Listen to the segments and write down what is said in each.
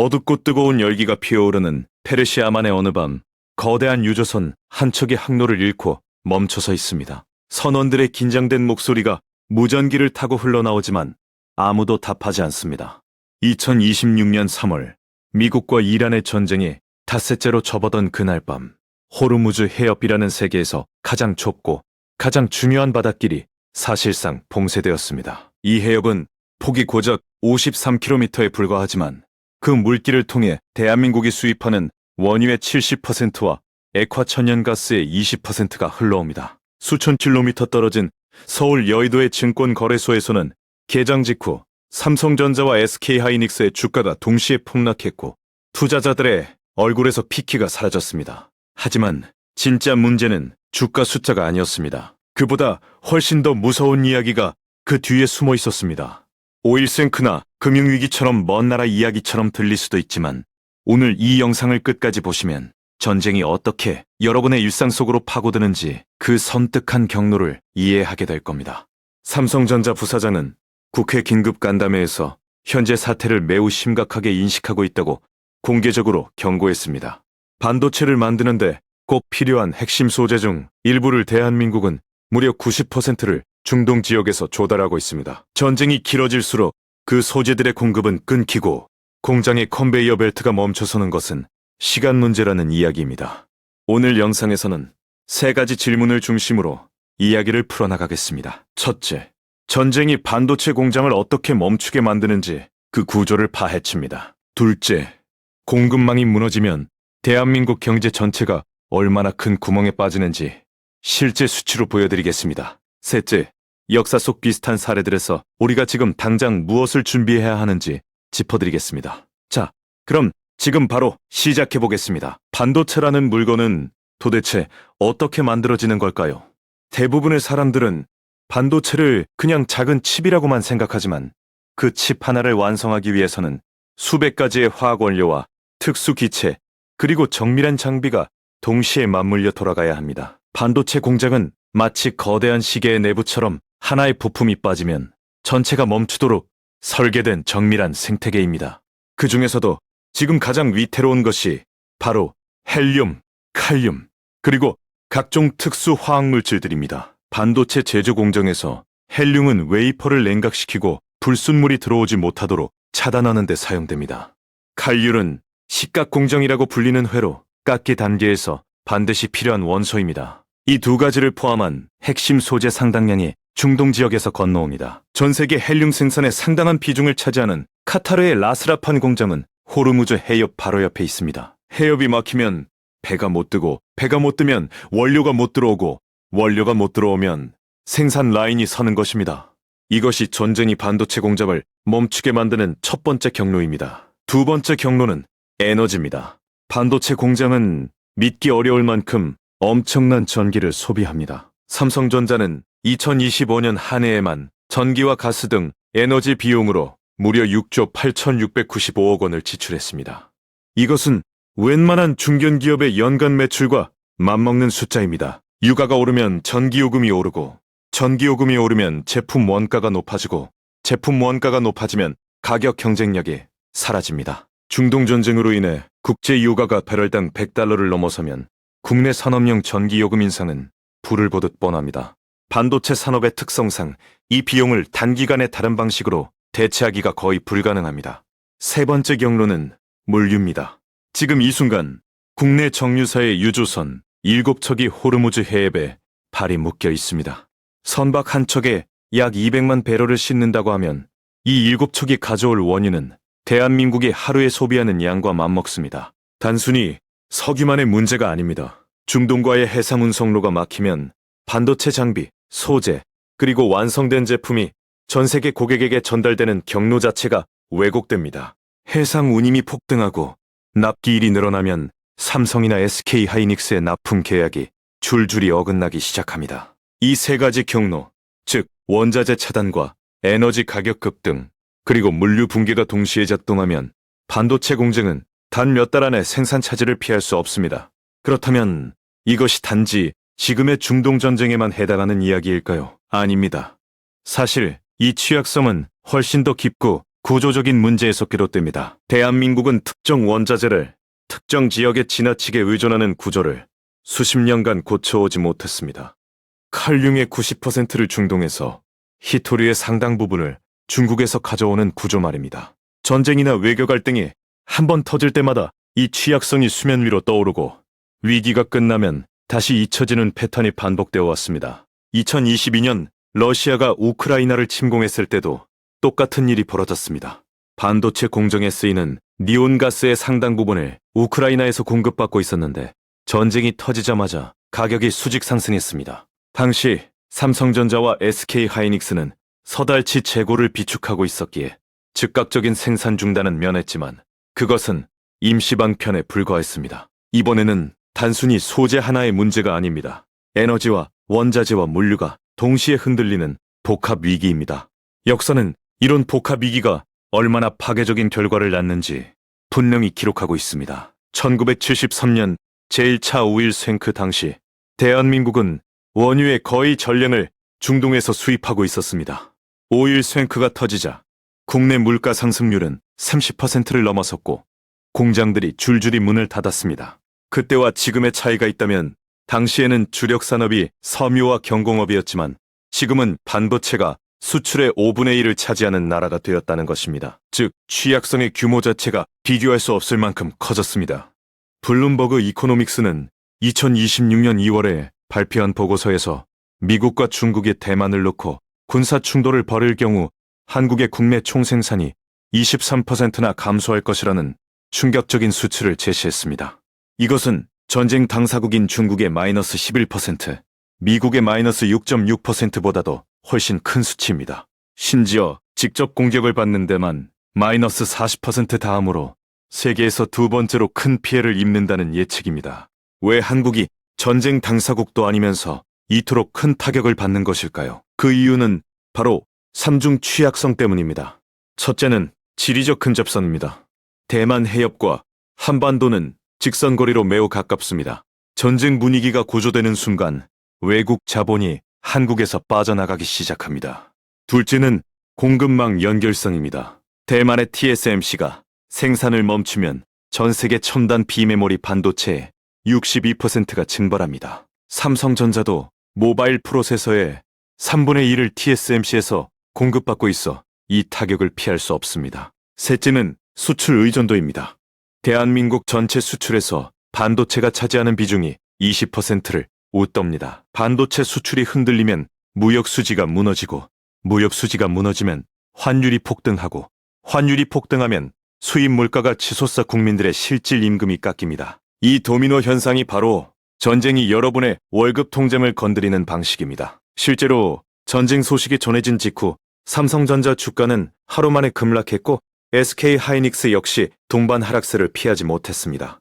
어둡고 뜨거운 열기가 피어오르는 페르시아만의 어느 밤, 거대한 유조선 한 척이 항로를 잃고 멈춰서 있습니다. 선원들의 긴장된 목소리가 무전기를 타고 흘러나오지만 아무도 답하지 않습니다. 2026년 3월, 미국과 이란의 전쟁이 닷새째로 접어든 그날 밤, 호르무즈 해협이라는 세계에서 가장 좁고 가장 중요한 바닷길이 사실상 봉쇄되었습니다. 이 해협은 폭이 고작 53km에 불과하지만 그 물길을 통해 대한민국이 수입하는 원유의 70%와 액화 천연가스의 20%가 흘러옵니다. 수천 킬로미터 떨어진 서울 여의도의 증권거래소에서는 개장 직후 삼성전자와 SK하이닉스의 주가가 동시에 폭락했고 투자자들의 얼굴에서 피키가 사라졌습니다. 하지만 진짜 문제는 주가 숫자가 아니었습니다. 그보다 훨씬 더 무서운 이야기가 그 뒤에 숨어 있었습니다. 오일생크나 금융위기처럼 먼 나라 이야기처럼 들릴 수도 있지만 오늘 이 영상을 끝까지 보시면 전쟁이 어떻게 여러분의 일상 속으로 파고드는지 그 섬뜩한 경로를 이해하게 될 겁니다. 삼성전자 부사장은 국회 긴급 간담회에서 현재 사태를 매우 심각하게 인식하고 있다고 공개적으로 경고했습니다. 반도체를 만드는데 꼭 필요한 핵심 소재 중 일부를 대한민국은 무려 90%를 중동 지역에서 조달하고 있습니다. 전쟁이 길어질수록 그 소재들의 공급은 끊기고 공장의 컨베이어 벨트가 멈춰서는 것은 시간 문제라는 이야기입니다. 오늘 영상에서는 세 가지 질문을 중심으로 이야기를 풀어나가겠습니다. 첫째, 전쟁이 반도체 공장을 어떻게 멈추게 만드는지 그 구조를 파헤칩니다. 둘째, 공급망이 무너지면 대한민국 경제 전체가 얼마나 큰 구멍에 빠지는지 실제 수치로 보여드리겠습니다. 셋째, 역사 속 비슷한 사례들에서 우리가 지금 당장 무엇을 준비해야 하는지 짚어드리겠습니다. 자, 그럼 지금 바로 시작해보겠습니다. 반도체라는 물건은 도대체 어떻게 만들어지는 걸까요? 대부분의 사람들은 반도체를 그냥 작은 칩이라고만 생각하지만 그 칩 하나를 완성하기 위해서는 수백 가지의 화학 원료와 특수 기체, 그리고 정밀한 장비가 동시에 맞물려 돌아가야 합니다. 반도체 공장은 마치 거대한 시계의 내부처럼 하나의 부품이 빠지면 전체가 멈추도록 설계된 정밀한 생태계입니다. 그 중에서도 지금 가장 위태로운 것이 바로 헬륨, 칼륨, 그리고 각종 특수 화학물질들입니다. 반도체 제조 공정에서 헬륨은 웨이퍼를 냉각시키고 불순물이 들어오지 못하도록 차단하는 데 사용됩니다. 칼륨은 식각 공정이라고 불리는 회로 깎기 단계에서 반드시 필요한 원소입니다. 이 두 가지를 포함한 핵심 소재 상당량이 중동 지역에서 건너옵니다. 전 세계 헬륨 생산의 상당한 비중을 차지하는 카타르의 라스라판 공장은 호르무즈 해협 바로 옆에 있습니다. 해협이 막히면 배가 못 뜨고 배가 못 뜨면 원료가 못 들어오고 원료가 못 들어오면 생산 라인이 서는 것입니다. 이것이 전쟁이 반도체 공장을 멈추게 만드는 첫 번째 경로입니다. 두 번째 경로는 에너지입니다. 반도체 공장은 믿기 어려울 만큼 엄청난 전기를 소비합니다. 삼성전자는 2025년 한 해에만 전기와 가스 등 에너지 비용으로 무려 6조 8,695억 원을 지출했습니다. 이것은 웬만한 중견기업의 연간 매출과 맞먹는 숫자입니다. 유가가 오르면 전기요금이 오르고, 전기요금이 오르면 제품 원가가 높아지고, 제품 원가가 높아지면 가격 경쟁력이 사라집니다. 중동 전쟁으로 인해 국제 유가가 배럴당 100달러를 넘어서면 국내 산업용 전기요금 인상은 불을 보듯 뻔합니다. 반도체 산업의 특성상 이 비용을 단기간에 다른 방식으로 대체하기가 거의 불가능합니다. 세 번째 경로는 물류입니다. 지금 이 순간 국내 정유사의 유조선 7척이 호르무즈 해협에 발이 묶여 있습니다. 선박 한 척에 약 200만 배럴을 싣는다고 하면 이 7척이 가져올 원유는 대한민국이 하루에 소비하는 양과 맞먹습니다. 단순히 석유만의 문제가 아닙니다. 중동과의 해상 운송로가 막히면 반도체 장비, 소재, 그리고 완성된 제품이 전 세계 고객에게 전달되는 경로 자체가 왜곡됩니다. 해상 운임이 폭등하고 납기일이 늘어나면 삼성이나 SK하이닉스의 납품 계약이 줄줄이 어긋나기 시작합니다. 이 세 가지 경로, 즉 원자재 차단과 에너지 가격 급등, 그리고 물류 붕괴가 동시에 작동하면 반도체 공장은 단 몇 달 안에 생산 차질을 피할 수 없습니다. 그렇다면 이것이 단지 지금의 중동 전쟁에만 해당하는 이야기일까요? 아닙니다. 사실 이 취약성은 훨씬 더 깊고 구조적인 문제에서 비롯됩니다. 대한민국은 특정 원자재를 특정 지역에 지나치게 의존하는 구조를 수십 년간 고쳐오지 못했습니다. 칼륨의 90%를 중동에서, 히토리의 상당 부분을 중국에서 가져오는 구조 말입니다. 전쟁이나 외교 갈등이 한 번 터질 때마다 이 취약성이 수면 위로 떠오르고 위기가 끝나면 다시 잊혀지는 패턴이 반복되어 왔습니다. 2022년 러시아가 우크라이나를 침공했을 때도 똑같은 일이 벌어졌습니다. 반도체 공정에 쓰이는 니온가스의 상당 부분을 우크라이나에서 공급받고 있었는데 전쟁이 터지자마자 가격이 수직 상승했습니다. 당시 삼성전자와 SK하이닉스는 서달치 재고를 비축하고 있었기에 즉각적인 생산 중단은 면했지만 그것은 임시방편에 불과했습니다. 이번에는 단순히 소재 하나의 문제가 아닙니다. 에너지와 원자재와 물류가 동시에 흔들리는 복합 위기입니다. 역사는 이런 복합 위기가 얼마나 파괴적인 결과를 낳는지 분명히 기록하고 있습니다. 1973년 제1차 오일 쐐크 당시 대한민국은 원유의 거의 전량을 중동에서 수입하고 있었습니다. 오일 쐐크가 터지자 국내 물가 상승률은 30%를 넘어섰고 공장들이 줄줄이 문을 닫았습니다. 그때와 지금의 차이가 있다면 당시에는 주력 산업이 섬유와 경공업이었지만 지금은 반도체가 수출의 5분의 1을 차지하는 나라가 되었다는 것입니다. 즉, 취약성의 규모 자체가 비교할 수 없을 만큼 커졌습니다. 블룸버그 이코노믹스는 2026년 2월에 발표한 보고서에서 미국과 중국이 대만을 놓고 군사 충돌을 벌일 경우 한국의 국내 총생산이 23%나 감소할 것이라는 충격적인 수치를 제시했습니다. 이것은 전쟁 당사국인 중국의 마이너스 11%, 미국의 마이너스 6.6%보다도 훨씬 큰 수치입니다. 심지어 직접 공격을 받는 데만 마이너스 40% 다음으로 세계에서 두 번째로 큰 피해를 입는다는 예측입니다. 왜 한국이 전쟁 당사국도 아니면서 이토록 큰 타격을 받는 것일까요? 그 이유는 바로 삼중 취약성 때문입니다. 첫째는 지리적 근접선입니다. 대만 해협과 한반도는 직선거리로 매우 가깝습니다. 전쟁 분위기가 고조되는 순간 외국 자본이 한국에서 빠져나가기 시작합니다. 둘째는 공급망 연결성입니다. 대만의 TSMC가 생산을 멈추면 전 세계 첨단 비메모리 반도체의 62%가 증발합니다. 삼성전자도 모바일 프로세서의 3분의 1을 TSMC에서 공급받고 있어 이 타격을 피할 수 없습니다. 셋째는 수출 의존도입니다. 대한민국 전체 수출에서 반도체가 차지하는 비중이 20%를 웃돕니다. 반도체 수출이 흔들리면 무역 수지가 무너지고, 무역 수지가 무너지면 환율이 폭등하고, 환율이 폭등하면 수입 물가가 치솟아 국민들의 실질 임금이 깎입니다. 이 도미노 현상이 바로 전쟁이 여러분의 월급 통장을 건드리는 방식입니다. 실제로 전쟁 소식이 전해진 직후 삼성전자 주가는 하루 만에 급락했고 SK하이닉스 역시 동반 하락세를 피하지 못했습니다.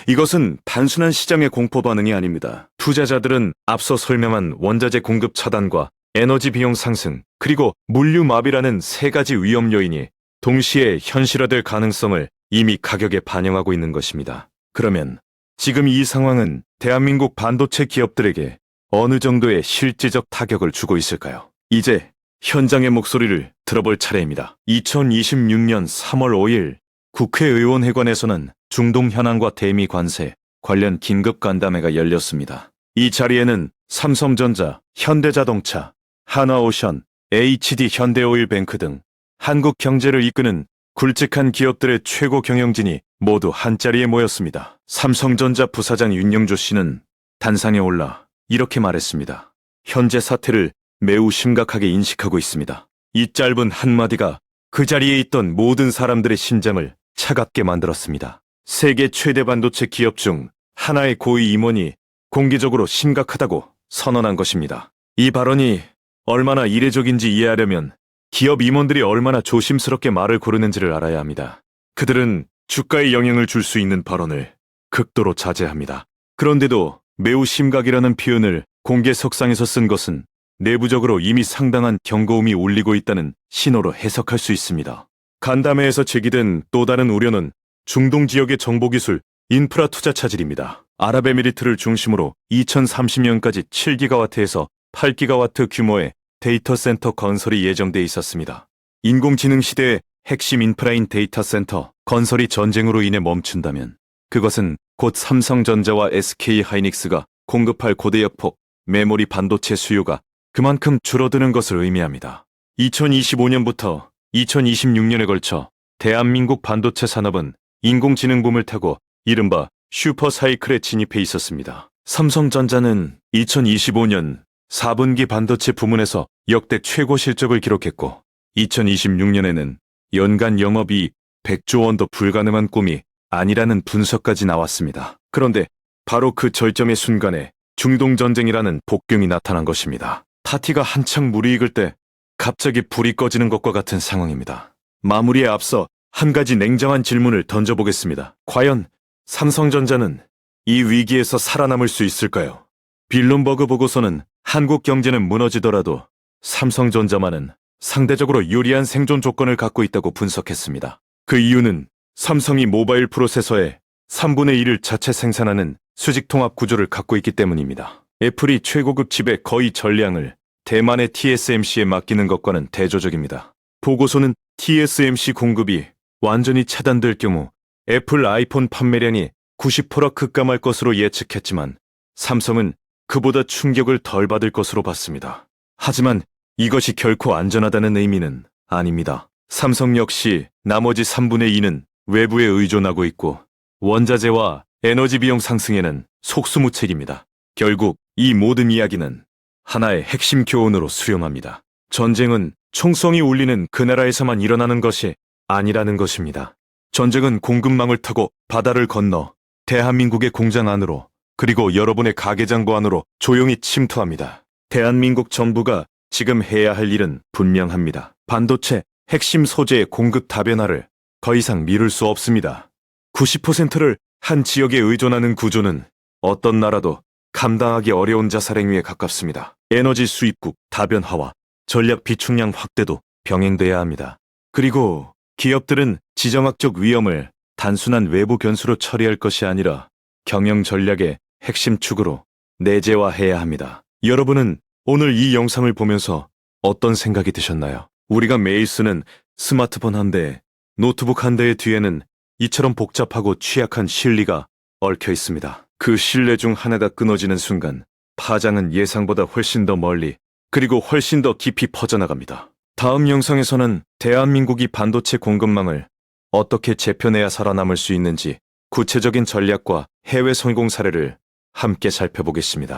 이것은 단순한 시장의 공포 반응이 아닙니다. 투자자들은 앞서 설명한 원자재 공급 차단과 에너지 비용 상승, 그리고 물류 마비라는 세 가지 위험 요인이 동시에 현실화될 가능성을 이미 가격에 반영하고 있는 것입니다. 그러면 지금 이 상황은 대한민국 반도체 기업들에게 어느 정도의 실질적 타격을 주고 있을까요? 이제 현장의 목소리를 들어볼 차례입니다. 2026년 3월 5일 국회의원회관에서는 중동 현안과 대미 관세 관련 긴급 간담회가 열렸습니다. 이 자리에는 삼성전자, 현대자동차, 하나오션, HD 현대오일뱅크 등 한국 경제를 이끄는 굵직한 기업들의 최고 경영진이 모두 한자리에 모였습니다. 삼성전자 부사장 윤영조 씨는 단상에 올라 이렇게 말했습니다. 현재 사태를 매우 심각하게 인식하고 있습니다. 이 짧은 한마디가 그 자리에 있던 모든 사람들의 심장을 차갑게 만들었습니다. 세계 최대 반도체 기업 중 하나의 고위 임원이 공개적으로 심각하다고 선언한 것입니다. 이 발언이 얼마나 이례적인지 이해하려면 기업 임원들이 얼마나 조심스럽게 말을 고르는지를 알아야 합니다. 그들은 주가에 영향을 줄 수 있는 발언을 극도로 자제합니다. 그런데도 매우 심각이라는 표현을 공개석상에서 쓴 것은 내부적으로 이미 상당한 경고음이 울리고 있다는 신호로 해석할 수 있습니다. 간담회에서 제기된 또 다른 우려는 중동 지역의 정보기술, 인프라 투자 차질입니다. 아랍에미리트를 중심으로 2030년까지 7기가와트에서 8기가와트 규모의 데이터 센터 건설이 예정돼 있었습니다. 인공지능 시대에 핵심 인프라인 데이터 센터 건설이 전쟁으로 인해 멈춘다면 그것은 곧 삼성전자와 SK 하이닉스가 공급할 고대역폭 메모리 반도체 수요가 그만큼 줄어드는 것을 의미합니다. 2025년부터 2026년에 걸쳐 대한민국 반도체 산업은 인공지능 붐을 타고 이른바 슈퍼사이클에 진입해 있었습니다. 삼성전자는 2025년 4분기 반도체 부문에서 역대 최고 실적을 기록했고 2026년에는 연간 영업이익 100조 원도 불가능한 꿈이 아니라는 분석까지 나왔습니다. 그런데 바로 그 절정의 순간에 중동전쟁이라는 복병이 나타난 것입니다. 파티가 한창 무르익을 때 갑자기 불이 꺼지는 것과 같은 상황입니다. 마무리에 앞서 한 가지 냉정한 질문을 던져보겠습니다. 과연 삼성전자는 이 위기에서 살아남을 수 있을까요? 빌룸버그 보고서는 한국 경제는 무너지더라도 삼성전자만은 상대적으로 유리한 생존 조건을 갖고 있다고 분석했습니다. 그 이유는 삼성이 모바일 프로세서의 3분의 1을 자체 생산하는 수직통합 구조를 갖고 있기 때문입니다. 애플이 최고급 칩의 거의 전량을 대만의 TSMC에 맡기는 것과는 대조적입니다. 보고서는 TSMC 공급이 완전히 차단될 경우 애플 아이폰 판매량이 90% 급감할 것으로 예측했지만 삼성은 그보다 충격을 덜 받을 것으로 봤습니다. 하지만 이것이 결코 안전하다는 의미는 아닙니다. 삼성 역시 나머지 3분의 2는 외부에 의존하고 있고 원자재와 에너지 비용 상승에는 속수무책입니다. 결국 이 모든 이야기는 하나의 핵심 교훈으로 수렴합니다. 전쟁은 총성이 울리는 그 나라에서만 일어나는 것이 아니라는 것입니다. 전쟁은 공급망을 타고 바다를 건너 대한민국의 공장 안으로 그리고 여러분의 가계장부 안으로 조용히 침투합니다. 대한민국 정부가 지금 해야 할 일은 분명합니다. 반도체 핵심 소재의 공급 다변화를 더 이상 미룰 수 없습니다. 90%를 한 지역에 의존하는 구조는 어떤 나라도 감당하기 어려운 자살행위에 가깝습니다. 에너지 수입국 다변화와 전략 비축량 확대도 병행돼야 합니다. 그리고 기업들은 지정학적 위험을 단순한 외부 변수로 처리할 것이 아니라 경영 전략의 핵심 축으로 내재화해야 합니다. 여러분은 오늘 이 영상을 보면서 어떤 생각이 드셨나요? 우리가 매일 쓰는 스마트폰 한 대, 노트북 한 대의 뒤에는 이처럼 복잡하고 취약한 실리가 얽혀 있습니다. 그 실내 중 하나가 끊어지는 순간 파장은 예상보다 훨씬 더 멀리 그리고 훨씬 더 깊이 퍼져나갑니다. 다음 영상에서는 대한민국이 반도체 공급망을 어떻게 재편해야 살아남을 수 있는지 구체적인 전략과 해외 성공 사례를 함께 살펴보겠습니다.